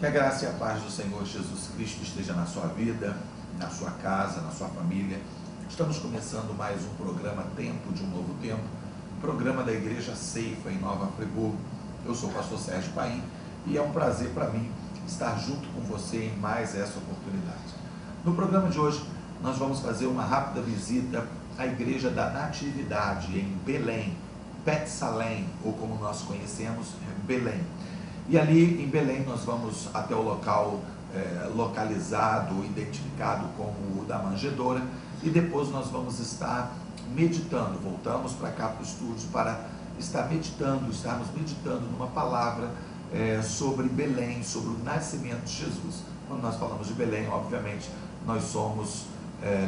Que a graça e a paz do Senhor Jesus Cristo esteja na sua vida, na sua casa, na sua família. Estamos começando mais um programa Tempo de um Novo Tempo, programa da Igreja Ceifa em Nova Friburgo. Eu sou o pastor Sérgio Paim e é um prazer para mim estar junto com você em mais essa oportunidade. No programa de hoje, nós vamos fazer uma rápida visita à Igreja da Natividade em Belém, Betsalém, ou como nós conhecemos, Belém. E ali em Belém nós vamos até o local localizado, identificado como o da manjedoura, e depois nós vamos estar meditando, voltamos para cá para o estúdio para estarmos meditando numa palavra sobre Belém, sobre o nascimento de Jesus. Quando nós falamos de Belém, obviamente, nós somos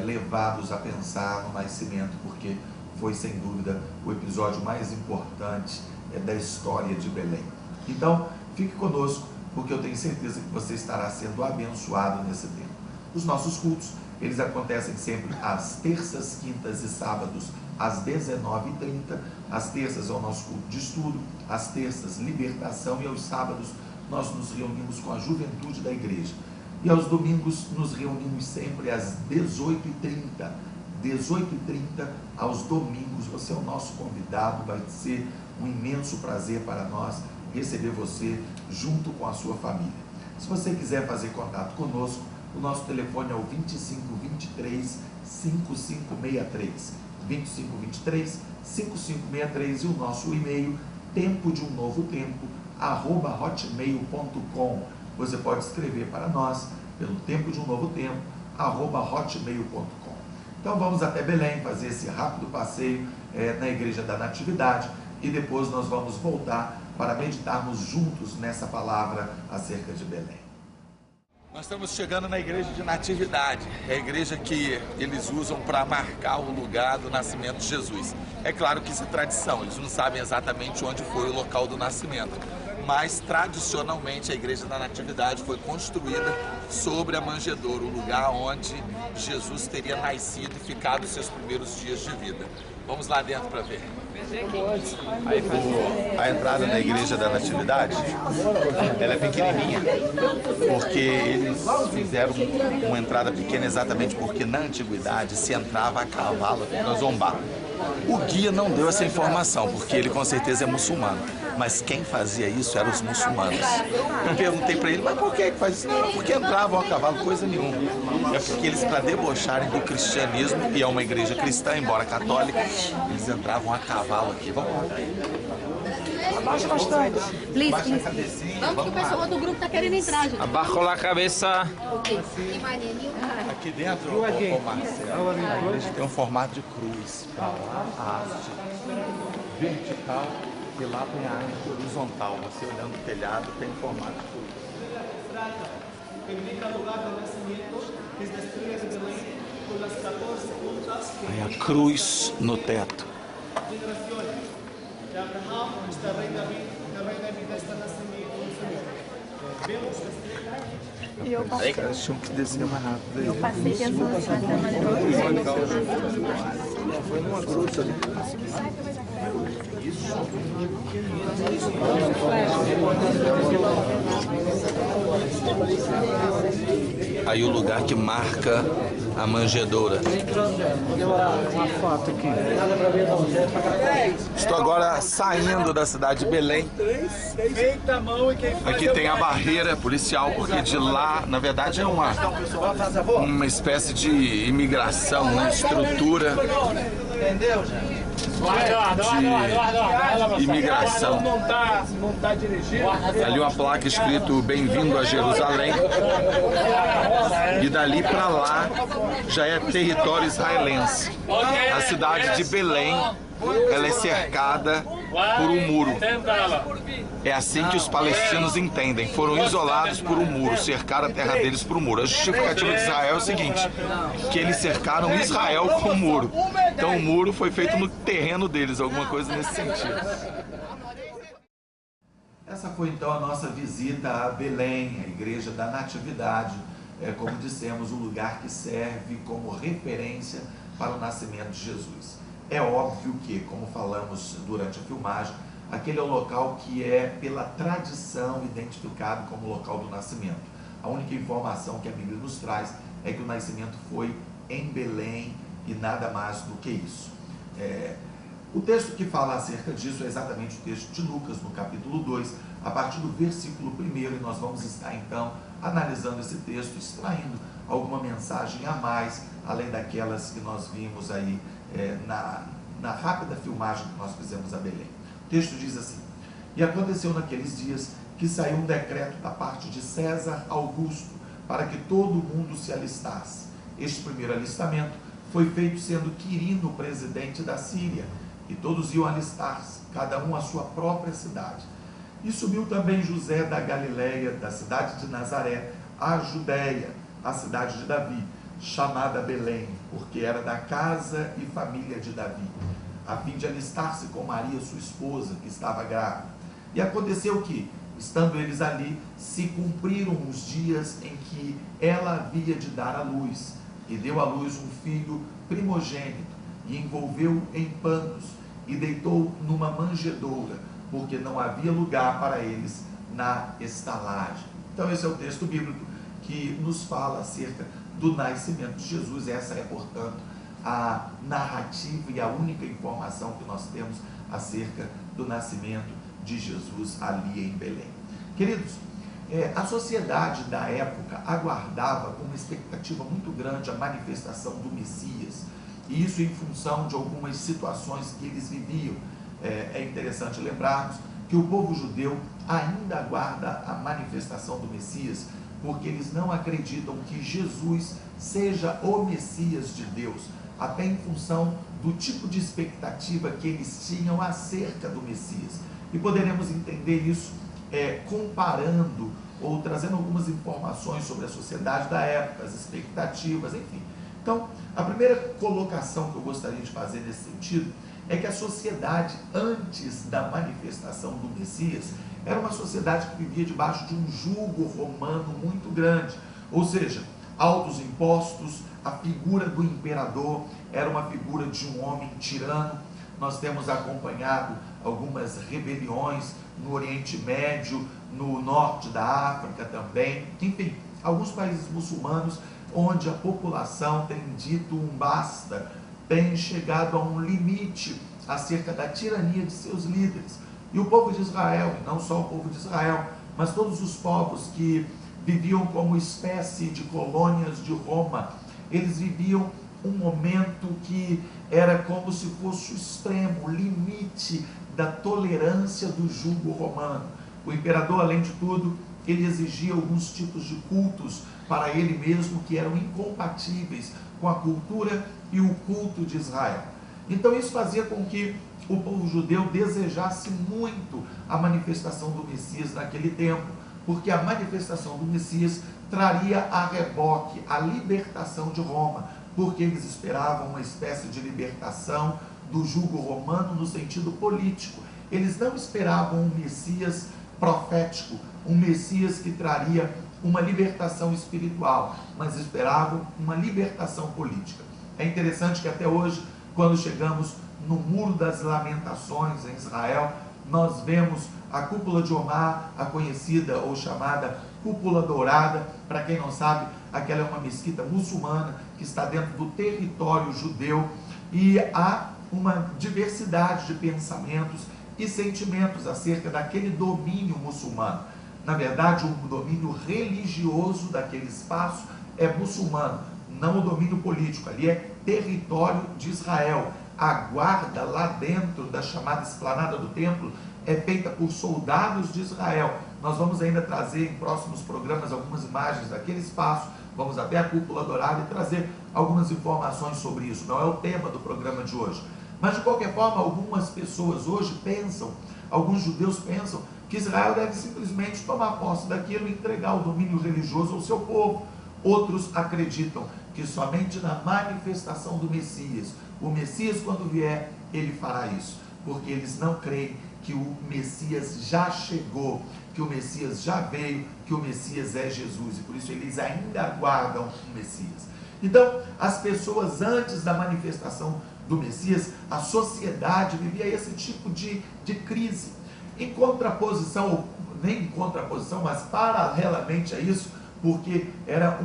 levados a pensar no nascimento, porque foi sem dúvida o episódio mais importante da história de Belém. Então, fique conosco, porque eu tenho certeza que você estará sendo abençoado nesse tempo. Os nossos cultos, eles acontecem sempre às terças, quintas e sábados, às 19h30. Às terças é o nosso culto de estudo, às terças, libertação, e aos sábados nós nos reunimos com a juventude da igreja. E aos domingos nos reunimos sempre às 18h30. 18h30 aos domingos. Você é o nosso convidado, vai ser um imenso prazer para nós receber você junto com a sua família. Se você quiser fazer contato conosco, o nosso telefone é o 2523 5563, 2523 5563, e o nosso e-mail, tempodeumnovotempo@hotmail.com. Você pode escrever para nós pelo tempodeumnovotempo@hotmail.com. Então vamos até Belém fazer esse rápido passeio na Igreja da Natividade, e depois nós vamos voltar para meditarmos juntos nessa palavra acerca de Belém. Nós estamos chegando na Igreja de Natividade, é a igreja que eles usam para marcar o lugar do nascimento de Jesus. É claro que isso é tradição, eles não sabem exatamente onde foi o local do nascimento, mas tradicionalmente a Igreja da Natividade foi construída sobre a manjedoura, o lugar onde Jesus teria nascido e ficado os seus primeiros dias de vida. Vamos lá dentro para ver. A entrada na Igreja da Natividade, ela é pequenininha, porque eles fizeram uma entrada pequena exatamente porque na antiguidade se entrava a cavalo para zombar. O guia não deu essa informação, porque ele com certeza é muçulmano, mas quem fazia isso eram os muçulmanos. Eu perguntei para ele, mas por que faz isso? Não, porque entravam a cavalo, coisa nenhuma. É porque eles, para debocharem do cristianismo, e é uma igreja cristã, embora católica, eles entravam a cavalo aqui. Vamos lá. Abaixa bastante. Abaixa a cabecinha. Vamos que o pessoal do grupo tá querendo entrar, gente. Abaixa a cabeça. Aqui dentro, o Marcelo, a igreja tem um formato de cruz. Para lá, a haste vertical, e lá tem a haste horizontal. Você olhando o telhado, tem um formato de cruz. Aí a cruz no teto. E eu passei. Eles tinham que descer mais rápido aí. Eu passei pensando assim, até mais Foi numa cruz ali. Aí o lugar que marca a manjedoura. Uma foto aqui. Estou agora saindo da cidade de Belém. Aqui tem a barreira policial, porque de lá, na verdade, é uma espécie de imigração, né? Estrutura de imigração. Ali uma placa escrito "Bem-vindo a Jerusalém", e dali para lá já é território israelense. A cidade de Belém, ela é cercada por um muro. É assim que os palestinos entendem. Foram isolados por um muro, cercaram a terra deles por um muro. A justificativa de Israel é o seguinte, que eles cercaram Israel com um muro. Então o muro foi feito no terreno deles, alguma coisa nesse sentido. Essa foi então a nossa visita a Belém, a Igreja da Natividade. Como dissemos, um lugar que serve como referência para o nascimento de Jesus. É óbvio que, como falamos durante a filmagem, aquele é o local que é, pela tradição, identificado como local do nascimento. A única informação que a Bíblia nos traz é que o nascimento foi em Belém e nada mais do que isso. O texto que fala acerca disso é exatamente o texto de Lucas, no capítulo 2, a partir do versículo 1, e nós vamos estar então analisando esse texto, extraindo alguma mensagem a mais, além daquelas que nós vimos aí na rápida filmagem que nós fizemos a Belém. O texto diz assim: e aconteceu naqueles dias que saiu um decreto da parte de César Augusto para que todo mundo se alistasse. Este primeiro alistamento foi feito sendo Quirino presidente da Síria, e todos iam alistar-se, cada um à sua própria cidade. E subiu também José da Galileia, da cidade de Nazaré, à Judéia, a cidade de Davi, chamada Belém, porque era da casa e família de Davi, a fim de alistar-se com Maria, sua esposa, que estava grávida. E aconteceu que, estando eles ali, se cumpriram os dias em que ela havia de dar à luz, e deu à luz um filho primogênito, e envolveu em panos, e deitou numa manjedoura, porque não havia lugar para eles na estalagem. Então esse é o texto bíblico que nos fala acerca do nascimento de Jesus. Essa é, portanto, a narrativa e a única informação que nós temos acerca do nascimento de Jesus ali em Belém. Queridos, a sociedade da época aguardava com uma expectativa muito grande a manifestação do Messias, e isso em função de algumas situações que eles viviam. É interessante lembrarmos que o povo judeu ainda aguarda a manifestação do Messias, porque eles não acreditam que Jesus seja o Messias de Deus, até em função do tipo de expectativa que eles tinham acerca do Messias. E poderemos entender isso comparando ou trazendo algumas informações sobre a sociedade da época, as expectativas, enfim. Então, a primeira colocação que eu gostaria de fazer nesse sentido é que a sociedade antes da manifestação do Messias era uma sociedade que vivia debaixo de um jugo romano muito grande, ou seja, altos impostos, a figura do imperador era uma figura de um homem tirano. Nós temos acompanhado algumas rebeliões no Oriente Médio, no norte da África também, enfim, alguns países muçulmanos onde a população tem dito um basta, tem chegado a um limite acerca da tirania de seus líderes. E o povo de Israel, e não só o povo de Israel, mas todos os povos que viviam como espécie de colônias de Roma, eles viviam um momento que era como se fosse o extremo, o limite da tolerância do jugo romano. O imperador, além de tudo, ele exigia alguns tipos de cultos para ele mesmo que eram incompatíveis com a cultura e o culto de Israel. Então isso fazia com que o povo judeu desejasse muito a manifestação do Messias naquele tempo, porque a manifestação do Messias traria a reboque, a libertação de Roma, porque eles esperavam uma espécie de libertação do jugo romano no sentido político. Eles não esperavam um Messias profético, um Messias que traria uma libertação espiritual, mas esperavam uma libertação política. É interessante que até hoje, quando chegamos no Muro das Lamentações em Israel, nós vemos a Cúpula de Omar, a conhecida ou chamada Cúpula Dourada. Para quem não sabe, aquela é uma mesquita muçulmana que está dentro do território judeu, e há uma diversidade de pensamentos e sentimentos acerca daquele domínio muçulmano. Na verdade, o domínio religioso daquele espaço é muçulmano, não o domínio político. Ali é território de Israel. A guarda lá dentro da chamada esplanada do templo é feita por soldados de Israel. Nós vamos ainda trazer em próximos programas algumas imagens daquele espaço, vamos até a Cúpula Dourada e trazer algumas informações sobre isso. Não é o tema do programa de hoje. Mas de qualquer forma, algumas pessoas hoje pensam, alguns judeus pensam, que Israel deve simplesmente tomar posse daquilo e entregar o domínio religioso ao seu povo. Outros acreditam que somente na manifestação do Messias, o Messias quando vier, ele fará isso, porque eles não creem que o Messias já chegou, que o Messias já veio, que o Messias é Jesus, e por isso eles ainda aguardam o Messias. Então, as pessoas antes da manifestação do Messias, a sociedade vivia esse tipo de crise. em contraposição, ou nem em contraposição, mas paralelamente a isso, porque era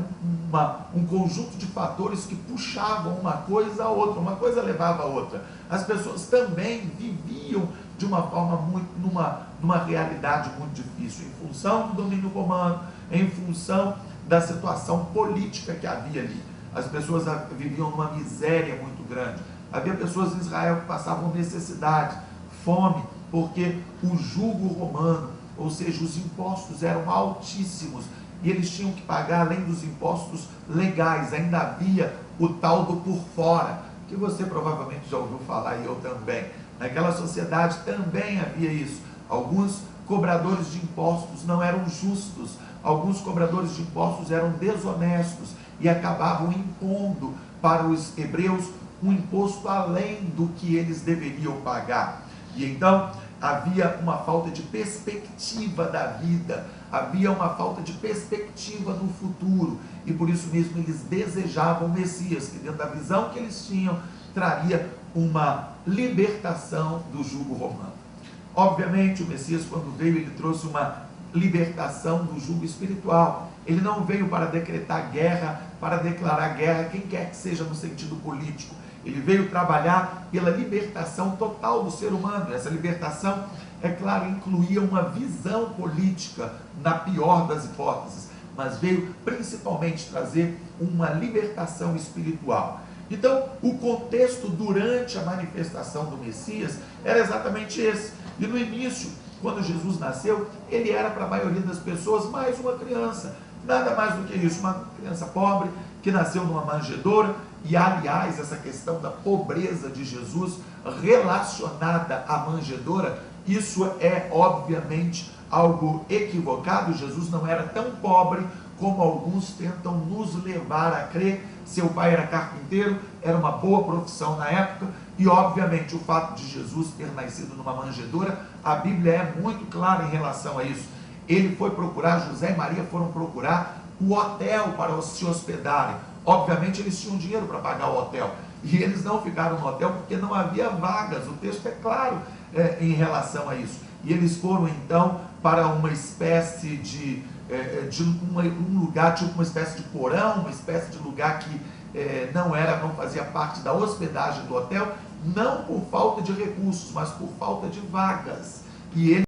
um conjunto de fatores que puxavam uma coisa a outra, uma coisa levava a outra. As pessoas também viviam de uma forma muito, numa realidade muito difícil, em função do domínio romano, em função da situação política que havia ali. As pessoas viviam numa miséria muito grande. Havia pessoas em Israel que passavam necessidade, fome, porque o jugo romano, ou seja, os impostos eram altíssimos, e eles tinham que pagar, além dos impostos legais, ainda havia o tal do por fora, que você provavelmente já ouviu falar, e eu também. Naquela sociedade também havia isso. Alguns cobradores de impostos não eram justos, alguns cobradores de impostos eram desonestos e acabavam impondo para os hebreus um imposto além do que eles deveriam pagar. E então havia uma falta de perspectiva da vida, havia uma falta de perspectiva no futuro, e por isso mesmo eles desejavam o Messias, que dentro da visão que eles tinham, traria uma libertação do jugo romano. Obviamente o Messias, quando veio, ele trouxe uma libertação do jugo espiritual. Ele não veio para decretar guerra, para declarar guerra, quem quer que seja no sentido político. Ele veio trabalhar pela libertação total do ser humano. Essa libertação, é claro, incluía uma visão política, na pior das hipóteses, mas veio principalmente trazer uma libertação espiritual. Então, o contexto durante a manifestação do Messias era exatamente esse. E no início, quando Jesus nasceu, ele era para a maioria das pessoas mais uma criança. Nada mais do que isso, uma criança pobre que nasceu numa manjedoura. E, aliás, essa questão da pobreza de Jesus relacionada à manjedoura, isso é obviamente algo equivocado. Jesus não era tão pobre como alguns tentam nos levar a crer. Seu pai era carpinteiro, era uma boa profissão na época, e obviamente o fato de Jesus ter nascido numa manjedoura, a Bíblia é muito clara em relação a isso. Ele foi procurar, José e Maria foram procurar o hotel para se hospedarem. Obviamente eles tinham dinheiro para pagar o hotel, e eles não ficaram no hotel porque não havia vagas. O texto é claro em relação a isso. E eles foram então para uma espécie de um lugar, tipo uma espécie de porão, uma espécie de lugar que não fazia parte da hospedagem do hotel, não por falta de recursos, mas por falta de vagas. E ele